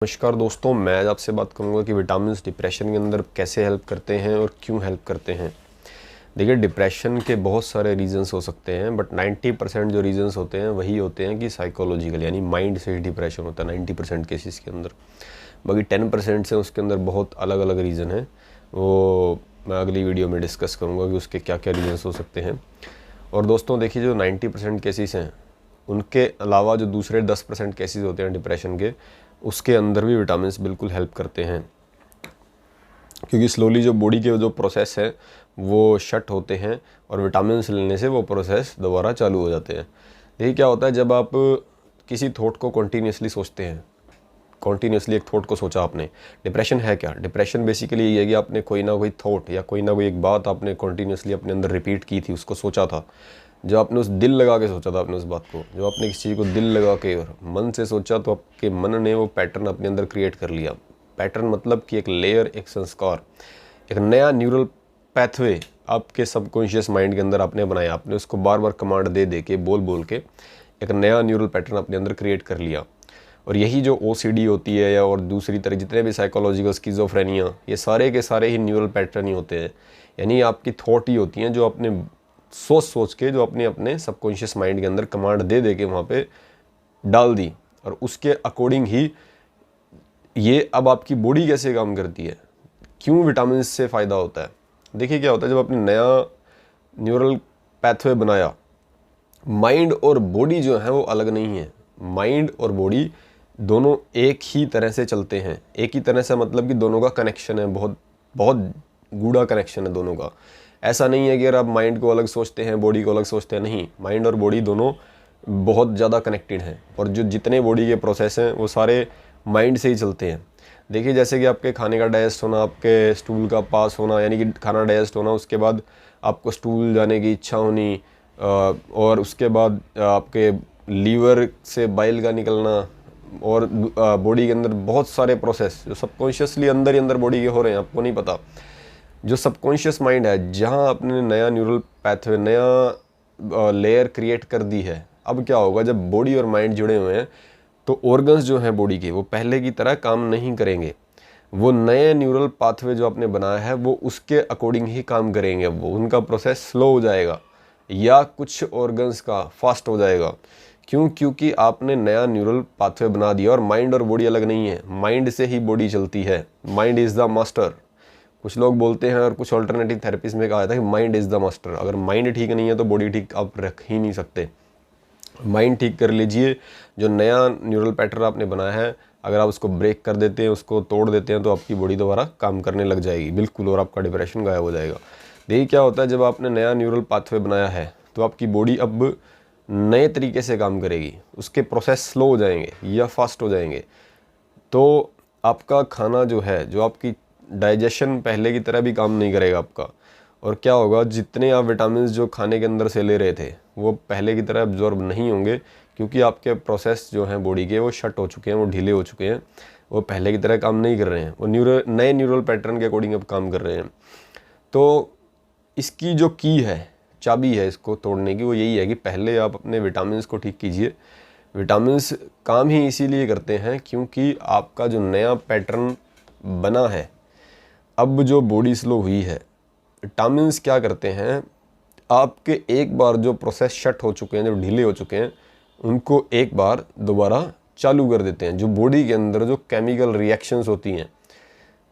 नमस्कार दोस्तों, मैं आज आपसे बात करूंगा कि विटामिन डिप्रेशन के अंदर कैसे हेल्प करते हैं और क्यों हेल्प करते हैं। देखिए, डिप्रेशन के बहुत सारे रीजंस हो सकते हैं, बट 90% जो रीजंस होते हैं वही होते हैं कि साइकोलॉजिकल, यानी माइंड से ही डिप्रेशन होता है 90% केसेस के अंदर। बाकी 10% से उसके अंदर बहुत अलग अलग रीज़न हैं, वो मैं अगली वीडियो में डिस्कस करूँगा कि उसके क्या क्या रीजंस हो सकते हैं। और दोस्तों देखिए, जो 90% केसेस हैं उनके अलावा जो दूसरे 10% केसेस होते हैं डिप्रेशन के, उसके अंदर भी विटामिन बिल्कुल हेल्प करते हैं, क्योंकि स्लोली जो बॉडी के जो प्रोसेस है वो शट होते हैं और विटामिन लेने से वो प्रोसेस दोबारा चालू हो जाते हैं। देखिए क्या होता है, जब आप किसी थॉट को कॉन्टीन्यूसली सोचते हैं, कॉन्टीन्यूसली एक थॉट को सोचा आपने। डिप्रेशन है क्या? डिप्रेशन बेसिकली ये है कि आपने कोई ना कोई थॉट या कोई ना कोई एक बात आपने कॉन्टीन्यूसली अपने अंदर रिपीट की थी, उसको सोचा था। जो आपने उस दिल लगा के सोचा था आपने उस बात को, जो आपने किसी चीज़ को दिल लगा के और मन से सोचा, तो आपके मन ने वो पैटर्न अपने अंदर क्रिएट कर लिया। पैटर्न मतलब कि एक लेयर, एक संस्कार, एक नया न्यूरल पैथवे आपके सबकॉन्शियस माइंड के अंदर आपने बनाया। आपने उसको बार बार कमांड दे दे के, बोल बोल के एक नया न्यूरल पैटर्न अपने अंदर क्रिएट कर लिया। और यही जो OCD होती है या और दूसरी तरह जितने भी साइकोलॉजिकल स्किज़ोफ्रेनिया, ये सारे के सारे ही न्यूरल पैटर्न ही होते हैं। यानी आपकी थॉट ही होती हैं जो अपने सोच सोच के, जो अपने अपने सबकॉन्शियस माइंड के अंदर कमांड दे दे के वहाँ पे डाल दी, और उसके अकॉर्डिंग ही ये अब आपकी बॉडी कैसे काम करती है, क्यों विटामिन से फ़ायदा होता है। देखिए क्या होता है, जब आपने नया न्यूरल पैथवे बनाया, माइंड और बॉडी जो है वो अलग नहीं है। माइंड और बॉडी दोनों एक ही तरह से चलते हैं। एक ही तरह से मतलब कि दोनों का कनेक्शन है, बहुत बहुत गूढ़ा कनेक्शन है दोनों का। ऐसा नहीं है कि अगर आप माइंड को अलग सोचते हैं, बॉडी को अलग सोचते हैं, नहीं, माइंड और बॉडी दोनों बहुत ज़्यादा कनेक्टेड हैं। और जो जितने बॉडी के प्रोसेस हैं वो सारे माइंड से ही चलते हैं। देखिए, जैसे कि आपके खाने का डाइजेस्ट होना, आपके स्टूल का पास होना, यानी कि खाना डाइजेस्ट होना, उसके बाद आपको स्टूल जाने की इच्छा होनी, और उसके बाद आपके लीवर से बाइल का निकलना, और बॉडी के अंदर बहुत सारे प्रोसेस जो सबकॉन्शियसली अंदर ही अंदर बॉडी के हो रहे हैं, आपको नहीं पता। जो सबकॉन्शियस माइंड है, जहाँ आपने नया न्यूरल पैथवे, नया लेयर क्रिएट कर दी है, अब क्या होगा, जब बॉडी और माइंड जुड़े हुए हैं तो ऑर्गन्स जो हैं बॉडी के, वो पहले की तरह काम नहीं करेंगे। वो नए न्यूरल पाथवे जो आपने बनाया है वो उसके अकॉर्डिंग ही काम करेंगे। वो उनका प्रोसेस स्लो हो जाएगा या कुछ ऑर्गन्स का फास्ट हो जाएगा। क्यों? क्योंकि आपने नया न्यूरल पाथवे बना दिया। और माइंड और बॉडी अलग नहीं है, माइंड से ही बॉडी चलती है। माइंड इज़ द मास्टर, कुछ लोग बोलते हैं, और कुछ ऑल्टरनेटिव थेरेपीज में कहा जाता है कि माइंड इज़ द मास्टर। अगर माइंड ठीक नहीं है तो बॉडी ठीक आप रख ही नहीं सकते। माइंड ठीक कर लीजिए। जो नया न्यूरल पैटर्न आपने बनाया है, अगर आप उसको ब्रेक कर देते हैं, उसको तोड़ देते हैं, तो आपकी बॉडी दोबारा काम करने लग जाएगी बिल्कुल, और आपका डिप्रेशन गायब हो जाएगा। देखिए क्या होता है, जब आपने नया न्यूरल पाथवे बनाया है तो आपकी बॉडी अब नए तरीके से काम करेगी। उसके प्रोसेस स्लो हो जाएंगे या फास्ट हो जाएंगे। तो आपका खाना जो है, जो आपकी डाइजेशन पहले की तरह भी काम नहीं करेगा आपका। और क्या होगा, जितने आप विटामिन जो खाने के अंदर से ले रहे थे वो पहले की तरह एब्जॉर्ब नहीं होंगे, क्योंकि आपके प्रोसेस जो हैं बॉडी के वो शट हो चुके हैं, वो ढीले हो चुके हैं, वो पहले की तरह काम नहीं कर रहे हैं। वो नए न्यूरल पैटर्न के अकॉर्डिंग अब काम कर रहे हैं। तो इसकी जो की है, चाबी है इसको तोड़ने की, वो यही है कि पहले आप अपने विटामिन को ठीक कीजिए। विटामिन्स काम ही इसीलिए करते हैं क्योंकि आपका जो नया पैटर्न बना है, अब जो बॉडी स्लो हुई है, विटामिन्स क्या करते हैं, आपके एक बार जो प्रोसेस शट हो चुके हैं, जो ढीले हो चुके हैं, उनको एक बार दोबारा चालू कर देते हैं। जो बॉडी के अंदर जो केमिकल रिएक्शंस होती हैं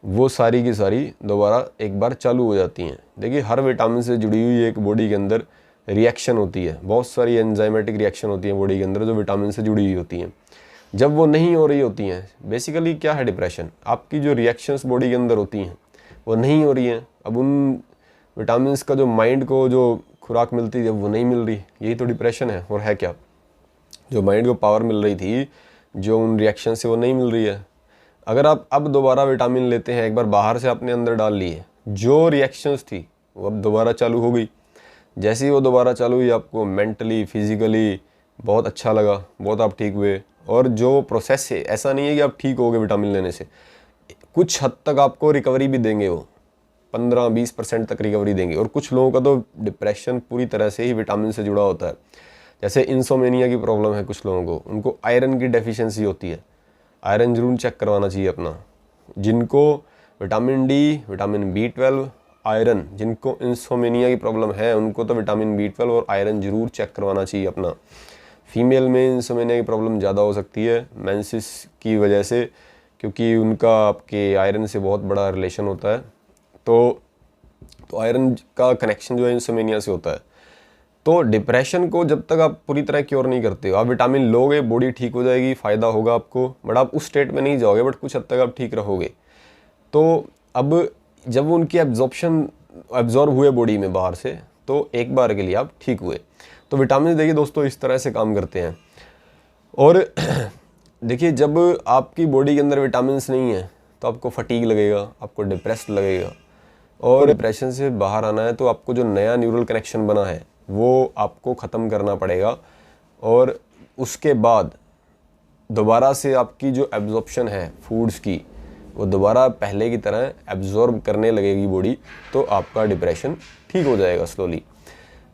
वो सारी की सारी दोबारा एक बार चालू हो जाती हैं। देखिए, हर विटामिन से जुड़ी हुई एक बॉडी के अंदर रिएक्शन होती है, बहुत सारी एंजाइमेटिक रिएक्शन होती हैं बॉडी के अंदर जो विटामिन से जुड़ी हुई होती हैं। जब वो नहीं हो रही होती हैं, बेसिकली क्या है डिप्रेशन, आपकी जो रिएक्शंस बॉडी के अंदर होती हैं वो नहीं हो रही हैं। अब उन विटामिन्स का जो माइंड को जो खुराक मिलती है वो नहीं मिल रही, यही तो डिप्रेशन है। और है क्या, जो माइंड को पावर मिल रही थी जो उन रिएक्शन से, वो नहीं मिल रही है। अगर आप अब दोबारा विटामिन लेते हैं, एक बार बाहर से आपने अंदर डाल लिए, जो रिएक्शंस थी वो अब दोबारा चालू हो गई। जैसे ही वो दोबारा चालू हुई, आपको मेंटली फिजिकली बहुत अच्छा लगा, बहुत आप ठीक हुए। और जो प्रोसेस है, ऐसा नहीं है कि आप ठीक हो गए विटामिन लेने से, कुछ हद तक आपको रिकवरी भी देंगे, वो 15-20% तक रिकवरी देंगे। और कुछ लोगों का तो डिप्रेशन पूरी तरह से ही विटामिन से जुड़ा होता है। जैसे इंसोमेनिया की प्रॉब्लम है कुछ लोगों को, उनको आयरन की डेफिशिएंसी होती है। आयरन जरूर चेक करवाना चाहिए अपना। जिनको vitamin D, vitamin B12, iron, जिनको इंसोमेनिया की प्रॉब्लम है उनको तो विटामिन B12 और आयरन जरूर चेक करवाना चाहिए अपना। फीमेल में इंसोमेनिया की प्रॉब्लम ज़्यादा हो सकती है मेंसेस की वजह से, क्योंकि उनका आपके आयरन से बहुत बड़ा रिलेशन होता है। तो आयरन का कनेक्शन जो है इंसोमेनिया से होता है। तो डिप्रेशन को जब तक आप पूरी तरह क्योर नहीं करते हो, आप विटामिन लोगे, बॉडी ठीक हो जाएगी, फ़ायदा होगा आपको, बट आप उस स्टेट में नहीं जाओगे, बट कुछ हद तक आप ठीक रहोगे। तो अब जब उनकी एब्जॉर्ब हुए बॉडी में बाहर से, तो एक बार के लिए आप ठीक हुए। तो विटामिन देखिए दोस्तों इस तरह से काम करते हैं। और देखिए जब आपकी बॉडी के अंदर विटामिन नहीं है तो आपको फटीग लगेगा, आपको डिप्रेस्ड लगेगा। और डिप्रेशन से बाहर आना है तो आपको जो नया न्यूरल कनेक्शन बना है वो आपको ख़त्म करना पड़ेगा, और उसके बाद दोबारा से आपकी जो एब्जॉर्प्शन है फूड्स की वो दोबारा पहले की तरह एब्जॉर्ब करने लगेगी बॉडी, तो आपका डिप्रेशन ठीक हो जाएगा स्लोली।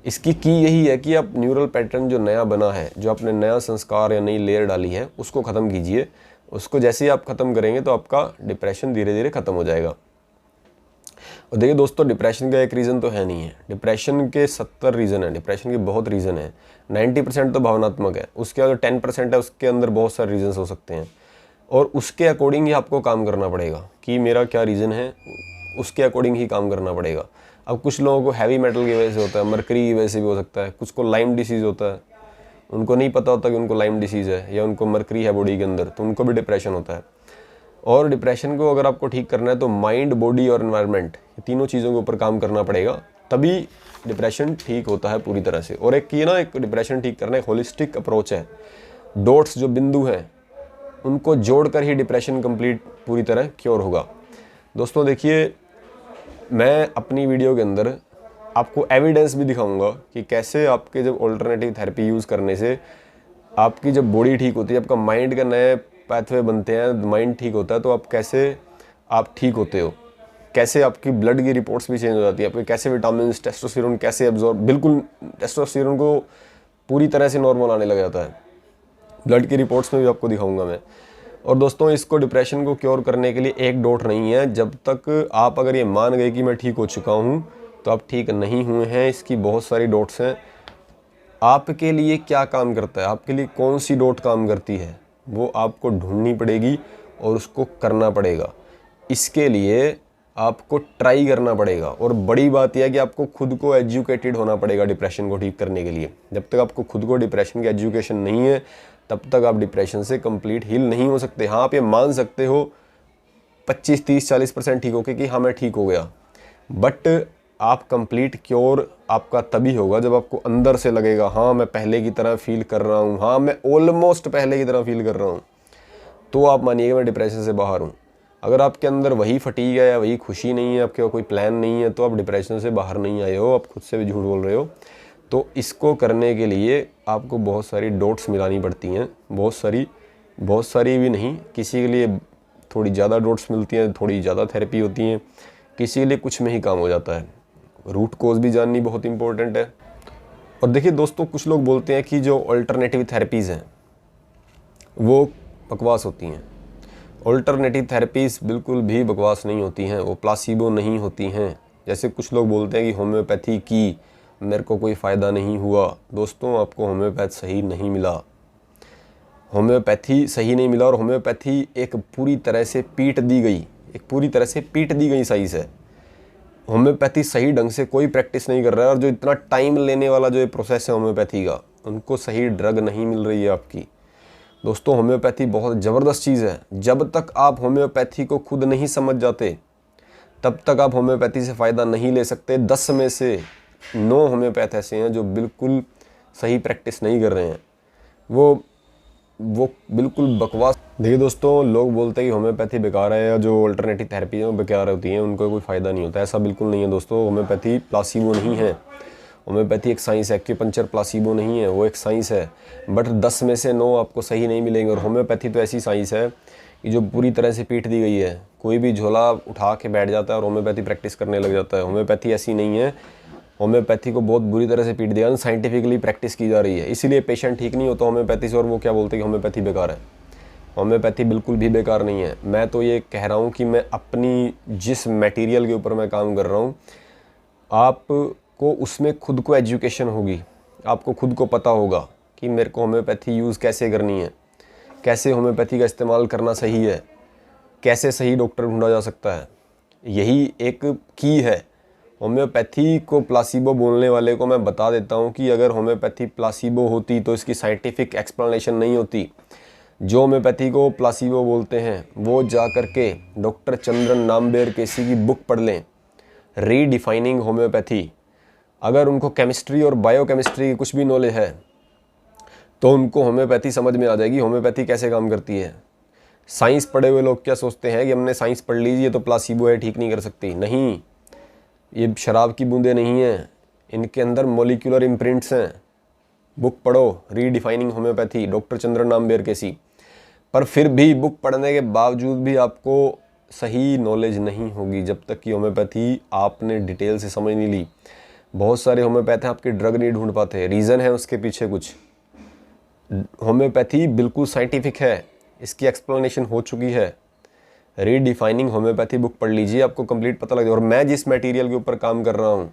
इसकी की यही है कि आप न्यूरल पैटर्न जो नया बना है, जो आपने नया संस्कार या नई लेयर डाली है, उसको ख़त्म कीजिए। उसको जैसे ही आप ख़त्म करेंगे तो आपका डिप्रेशन धीरे धीरे ख़त्म हो जाएगा। और देखिए दोस्तों डिप्रेशन का एक रीज़न तो है नहीं है, डिप्रेशन के 70 रीज़न है, डिप्रेशन के बहुत रीज़न है। 90% तो भावनात्मक है, उसके जो 10% है उसके अंदर बहुत सारे रीज़न्स हो सकते हैं, और उसके अकॉर्डिंग ही आपको काम करना पड़ेगा कि मेरा क्या रीज़न है, उसके अकॉर्डिंग ही काम करना पड़ेगा। अब कुछ लोगों को हैवी मेटल की वजह से होता है, मरकरी की वजह से भी हो सकता है, कुछ को लाइम डिसीज़ होता है, उनको नहीं पता होता कि उनको लाइम डिसीज़ है या उनको मरकरी है बॉडी के अंदर, तो उनको भी डिप्रेशन होता है। और डिप्रेशन को अगर आपको ठीक करना है तो माइंड, बॉडी और एनवायरनमेंट, तीनों चीज़ों के ऊपर काम करना पड़ेगा, तभी डिप्रेशन ठीक होता है पूरी तरह से। और एक डिप्रेशन ठीक करना एक होलिस्टिक अप्रोच है। डॉट्स जो बिंदु हैं उनको जोड़कर ही डिप्रेशन कंप्लीट पूरी तरह क्योर होगा। दोस्तों देखिए मैं अपनी वीडियो के अंदर आपको एविडेंस भी दिखाऊंगा कि कैसे आपके जब ऑल्टरनेटिव थेरेपी यूज़ करने से आपकी जब बॉडी ठीक होती है, आपका माइंड का नए पैथवे बनते हैं, माइंड ठीक होता है, तो आप कैसे आप ठीक होते हो, कैसे आपकी ब्लड की रिपोर्ट्स भी चेंज हो जाती है, आपके कैसे विटामिन, टेस्टोस्टेरोन कैसे एब्जॉर्ब, बिल्कुल टेस्टोस्टेरोन को पूरी तरह से नॉर्मल आने लग जाता है। ब्लड की रिपोर्ट्स में भी आपको दिखाऊंगा मैं। और दोस्तों इसको डिप्रेशन को क्योर करने के लिए एक डोट नहीं है। जब तक आप अगर ये मान गए कि मैं ठीक हो चुका हूँ तो आप ठीक नहीं हुए हैं। इसकी बहुत सारी डोट्स हैं। आपके लिए क्या काम करता है, आपके लिए कौन सी डोट काम करती है, वो आपको ढूंढनी पड़ेगी और उसको करना पड़ेगा। इसके लिए आपको ट्राई करना पड़ेगा। और बड़ी बात यह है कि आपको खुद को एजुकेटेड होना पड़ेगा डिप्रेशन को ठीक करने के लिए। जब तक आपको खुद को डिप्रेशन की एजुकेशन नहीं है तब तक आप डिप्रेशन से कंप्लीट हील नहीं हो सकते। हाँ आप ये मान सकते हो 25, 30, 40% ठीक होके कि हाँ मैं ठीक हो गया, बट आप कंप्लीट क्योर आपका तभी होगा जब आपको अंदर से लगेगा हाँ मैं पहले की तरह फील कर रहा हूँ, हाँ मैं ऑलमोस्ट पहले की तरह फील कर रहा हूँ, तो आप मानिएगा मैं डिप्रेशन से बाहर हूँ। अगर आपके अंदर वही फटीग है या वही खुशी नहीं है, आपके कोई प्लान नहीं है, तो आप डिप्रेशन से बाहर नहीं आए हो, आप खुद से भी झूठ बोल रहे हो। तो इसको करने के लिए आपको बहुत सारी डोट्स मिलानी पड़ती हैं, बहुत सारी भी नहीं, किसी के लिए थोड़ी ज़्यादा डोट्स मिलती हैं, थोड़ी ज़्यादा थेरेपी होती हैं, किसी के लिए कुछ में ही काम हो जाता है। रूट कोज भी जाननी बहुत इंपॉर्टेंट है। और देखिए दोस्तों कुछ लोग बोलते हैं कि जो अल्टरनेटिव थेरेपीज़ हैं वो बकवास होती हैं। अल्टरनेटिव थेरेपीज़ बिल्कुल भी बकवास नहीं होती हैं, वो प्लासिबो नहीं होती हैं। जैसे कुछ लोग बोलते हैं कि होम्योपैथी की मेरे को कोई फ़ायदा नहीं हुआ। दोस्तों आपको होम्योपैथ सही नहीं मिला, होम्योपैथी सही नहीं मिला। और होम्योपैथी एक पूरी तरह से पीट दी गई साइंस है। होम्योपैथी सही ढंग से कोई प्रैक्टिस नहीं कर रहा है, और जो इतना टाइम लेने वाला जो ये प्रोसेस है होम्योपैथी का, उनको सही ड्रग नहीं मिल रही है आपकी। दोस्तों होम्योपैथी बहुत ज़बरदस्त चीज़ है। जब तक आप होम्योपैथी को खुद नहीं समझ जाते तब तक आप होम्योपैथी से फ़ायदा नहीं ले सकते। 10 में से 9 होम्योपैथ ऐसे हैं जो बिल्कुल सही प्रैक्टिस नहीं कर रहे हैं, वो बिल्कुल बकवास। देखिए दोस्तों लोग बोलते हैं कि होम्योपैथी बेकार है या जो अल्टरनेटिव थेरेपी है वो बेकार होती हैं, उनको कोई फ़ायदा नहीं होता। ऐसा बिल्कुल नहीं है दोस्तों। होम्योपैथी प्लासिबो नहीं है, होम्योपैथी एक साइंस है। एक्यूपंक्चर प्लासिबो नहीं है, वो एक साइंस है। बट 10 में से 9 आपको सही नहीं मिलेंगे। और होम्योपैथी तो ऐसी साइंस है कि जो पूरी तरह से पीट दी गई है। कोई भी झोला उठा के बैठ जाता है और होम्योपैथी प्रैक्टिस करने लग जाता है। होम्योपैथी ऐसी नहीं है, होम्योपैथी को बहुत बुरी तरह से पीट दिया, अनसाइंटिफिकली प्रैक्टिस की जा रही है, इसीलिए पेशेंट ठीक नहीं होता होम्योपैथी से, और वो क्या बोलते हैं कि होम्योपैथी बेकार है। होम्योपैथी बिल्कुल भी बेकार नहीं है। मैं तो ये कह रहा हूँ कि मैं अपनी जिस मटेरियल के ऊपर मैं काम कर रहा हूँ, आपको उसमें खुद को एजुकेशन होगी, आपको खुद को पता होगा कि मेरे को होम्योपैथी यूज़ कैसे करनी है, कैसे होम्योपैथी का इस्तेमाल करना सही है, कैसे सही डॉक्टर ढूंढा जा सकता है। यही एक की है। होम्योपैथी को प्लासीबो बोलने वाले को मैं बता देता हूँ कि अगर होम्योपैथी प्लासीबो होती तो इसकी साइंटिफिक एक्सप्लेनेशन नहीं होती। जो होम्योपैथी को प्लासीबो बोलते हैं वो जा कर के डॉक्टर चंद्रन नामदेव केसी की बुक पढ़ लें, रीडिफाइनिंग होम्योपैथी। अगर उनको केमिस्ट्री और बायोकेमिस्ट्री की कुछ भी नॉलेज है तो उनको होम्योपैथी समझ में आ जाएगी, होम्योपैथी कैसे काम करती है। साइंस पढ़े हुए लोग क्या सोचते हैं कि हमने साइंस पढ़ लीजिए तो प्लासीबो है, ठीक नहीं कर सकती। नहीं, ये शराब की बूंदें नहीं हैं, इनके अंदर मॉलिक्यूलर इम्प्रिंट्स हैं। बुक पढ़ो, redefining homeopathy, doctor Chandran Namdev KC. पर फिर भी बुक पढ़ने के बावजूद भी आपको सही नॉलेज नहीं होगी जब तक कि होम्योपैथी आपने डिटेल से समझ नहीं ली। बहुत सारे होम्योपैथ हैं आपके ड्रग नहीं ढूंढ पाते, रीज़न है उसके पीछे कुछ। होम्योपैथी बिल्कुल साइंटिफिक है, इसकी एक्सप्लेनेशन हो चुकी है। रीडिफाइनिंग होम्योपैथी बुक पढ़ लीजिए, आपको कंप्लीट पता लग जाए। और मैं जिस मटेरियल के ऊपर काम कर रहा हूँ,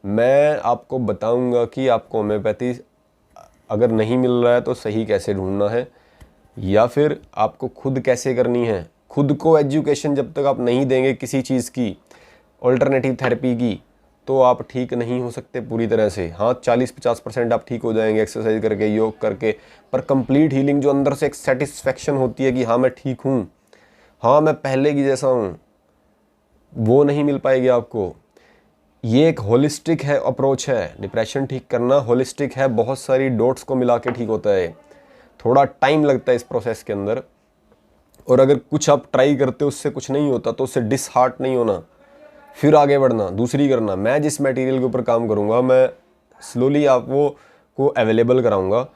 मैं आपको बताऊंगा कि आपको होम्योपैथी अगर नहीं मिल रहा है तो सही कैसे ढूंढना है, या फिर आपको खुद कैसे करनी है। खुद को एजुकेशन जब तक आप नहीं देंगे किसी चीज़ की, ऑल्टरनेटिव थेरेपी की, तो आप ठीक नहीं हो सकते पूरी तरह से। हाँ, 40-50% आप ठीक हो जाएंगे एक्सरसाइज करके, योग करके, पर कंप्लीट हीलिंग जो अंदर से एक सेटिस्फेक्शन होती है कि हाँ मैं ठीक हूँ, हाँ मैं पहले की जैसा हूँ, वो नहीं मिल पाएगी आपको। ये एक होलिस्टिक है अप्रोच है, डिप्रेशन ठीक करना होलिस्टिक है, बहुत सारी डॉट्स को मिला के ठीक होता है। थोड़ा टाइम लगता है इस प्रोसेस के अंदर, और अगर कुछ आप ट्राई करते हो उससे कुछ नहीं होता तो उससे डिसहार्ट नहीं होना, फिर आगे बढ़ना, दूसरी करना। मैं जिस मटेरियल के ऊपर काम करूँगा, मैं स्लोली आप वो को अवेलेबल कराऊँगा,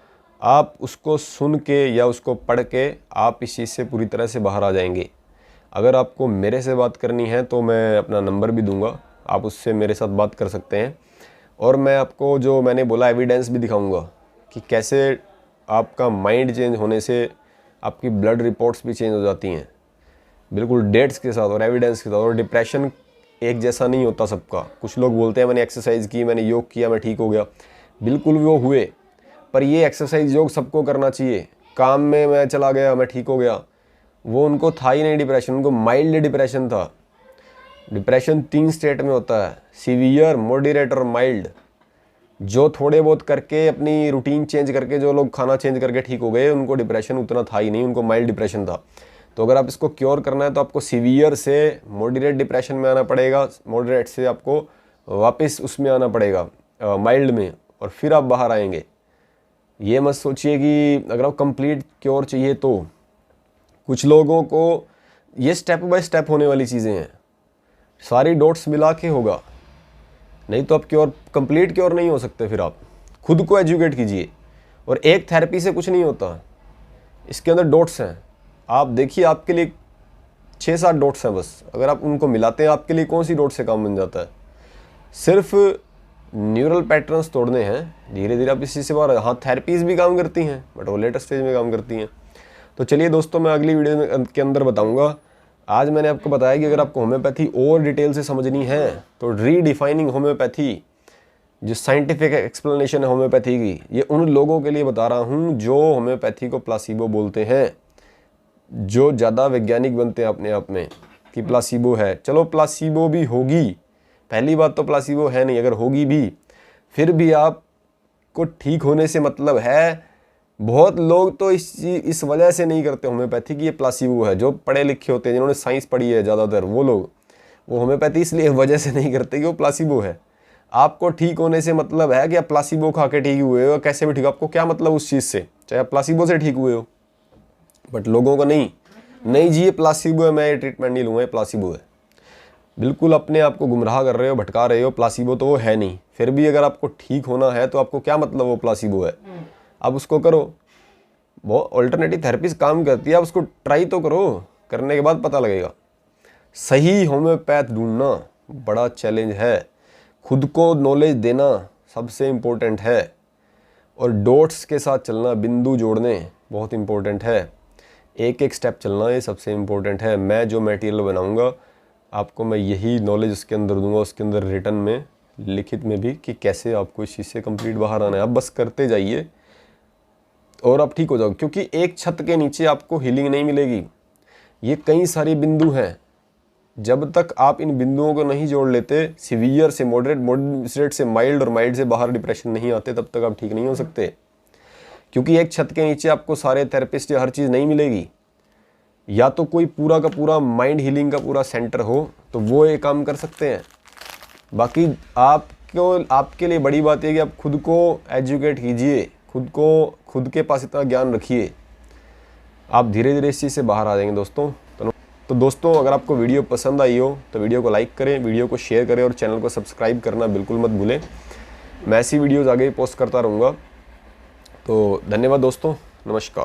आप उसको सुन के या उसको पढ़ के आप इस चीज़ से पूरी तरह से बाहर आ जाएंगे। अगर आपको मेरे से बात करनी है तो मैं अपना नंबर भी दूंगा, आप उससे मेरे साथ बात कर सकते हैं। और मैं आपको जो मैंने बोला एविडेंस भी दिखाऊंगा कि कैसे आपका माइंड चेंज होने से आपकी ब्लड रिपोर्ट्स भी चेंज हो जाती हैं, बिल्कुल डेट्स के साथ और एविडेंस के साथ। और डिप्रेशन एक जैसा नहीं होता सबका। कुछ लोग बोलते हैं मैंने एक्सरसाइज की, मैंने योग किया, मैं ठीक हो गया। बिल्कुल वो हुए, पर ये एक्सरसाइज योग सबको करना चाहिए। काम में मैं चला गया, मैं ठीक हो गया, वो उनको था ही नहीं डिप्रेशन, उनको माइल्ड डिप्रेशन था। डिप्रेशन 3 स्टेट में होता है, सीवियर, मॉडरेट और माइल्ड। जो थोड़े बहुत करके अपनी रूटीन चेंज करके, जो लोग खाना चेंज करके ठीक हो गए, उनको डिप्रेशन उतना था ही नहीं, उनको माइल्ड डिप्रेशन था। तो अगर आप इसको क्योर करना है तो आपको सीवियर से मॉडरेट डिप्रेशन में आना पड़ेगा, मॉडरेट से आपको वापस उसमें आना पड़ेगा माइल्ड में, और फिर आप बाहर आएंगे। ये मत सोचिए कि अगर आप कंप्लीट क्योर चाहिए तो। कुछ लोगों को ये स्टेप बाय स्टेप होने वाली चीज़ें हैं, सारी डॉट्स मिला के होगा, नहीं तो आप क्योर कंप्लीट क्योर नहीं हो सकते। फिर आप खुद को एजुकेट कीजिए, और एक थेरेपी से कुछ नहीं होता, इसके अंदर डॉट्स हैं। आप देखिए, आपके लिए 6-7 डॉट्स हैं बस, अगर आप उनको मिलाते हैं आपके लिए कौन सी डॉट से काम बन जाता है। सिर्फ न्यूरल पैटर्न्स तोड़ने हैं, धीरे धीरे आप इसी से बाहर। हाँ, थेरेपीज भी काम करती हैं, बट वो लेटर स्टेज में काम करती हैं। तो चलिए दोस्तों, मैं अगली वीडियो में के अंदर बताऊंगा। आज मैंने आपको बताया कि अगर आपको होम्योपैथी और डिटेल से समझनी है तो रीडिफाइनिंग होम्योपैथी, जो साइंटिफिक एक्सप्लेनेशन है होम्योपैथी की, ये उन लोगों के लिए बता रहा हूँ जो होम्योपैथी को प्लासीबो बोलते हैं, जो ज़्यादा वैज्ञानिक बनते हैं अपने आप में कि प्लासीबो है। चलो प्लासीबो भी होगी, पहली बात तो प्लासीबो है नहीं, अगर होगी भी फिर भी आपको ठीक होने से मतलब है। बहुत लोग तो इस वजह से नहीं करते होम्योपैथी की ये प्लासीबो है। जो पढ़े लिखे होते हैं, जिन्होंने साइंस पढ़ी है ज़्यादातर, वो लोग वो होम्योपैथी इसलिए वजह से नहीं करते कि वो प्लासीबो है। आपको ठीक होने से मतलब है कि आप प्लासीबो खा के ठीक हुए हो, कैसे भी ठीक, आपको क्या मतलब उस चीज़ से, चाहे आप प्लासीबो से ठीक हुए हो। बट लोगों को नहीं जी, ये प्लासीबो है, मैं ये ट्रीटमेंट नहीं लूँगा, ये प्लासीबो है। बिल्कुल अपने आप को गुमराह कर रहे हो, भटका रहे हो। प्लासीबो तो वो है नहीं। फिर भी अगर आपको ठीक होना है तो आपको क्या मतलब वो प्लासीबो है, आप उसको करो। वो ऑल्टरनेटिव थेरेपीज काम करती है, आप उसको ट्राई तो करो, करने के बाद पता लगेगा। सही होम्योपैथ ढूंढना बड़ा चैलेंज है, खुद को नॉलेज देना सबसे इम्पोर्टेंट है, और डॉट्स के साथ चलना, बिंदु जोड़ने बहुत इम्पोर्टेंट है। एक एक स्टेप चलना ये सबसे इम्पोर्टेंट है। मैं जो मटेरियल बनाऊंगा आपको मैं यही नॉलेज उसके अंदर दूंगा, उसके अंदर रिटन में, लिखित में भी, कि कैसे आपको इस चीज़ से कंप्लीट बाहर आना है। आप बस करते जाइए और आप ठीक हो जाओगे, क्योंकि एक छत के नीचे आपको हीलिंग नहीं मिलेगी। ये कई सारे बिंदु हैं, जब तक आप इन बिंदुओं को नहीं जोड़ लेते, सिवियर से मॉडरेट, मॉडरेट से माइल्ड और माइल्ड से बाहर डिप्रेशन नहीं आते, तब तक आप ठीक नहीं हो सकते। क्योंकि एक छत के नीचे आपको सारे थेरेपिस्ट या हर चीज़ नहीं मिलेगी। या तो कोई पूरा का पूरा माइंड हीलिंग का पूरा सेंटर हो तो वो ये काम कर सकते हैं। बाकी आपके लिए बड़ी बात है कि आप खुद को एजुकेट कीजिए, खुद के पास इतना ज्ञान रखिए, आप धीरे धीरे इस चीज़ से बाहर आ जाएंगे दोस्तों। तो दोस्तों, अगर आपको वीडियो पसंद आई हो तो वीडियो को लाइक करें, वीडियो को शेयर करें और चैनल को सब्सक्राइब करना बिल्कुल मत भूलें। मैं ऐसी वीडियोज़ आगे पोस्ट करता रहूँगा। तो धन्यवाद दोस्तों, नमस्कार।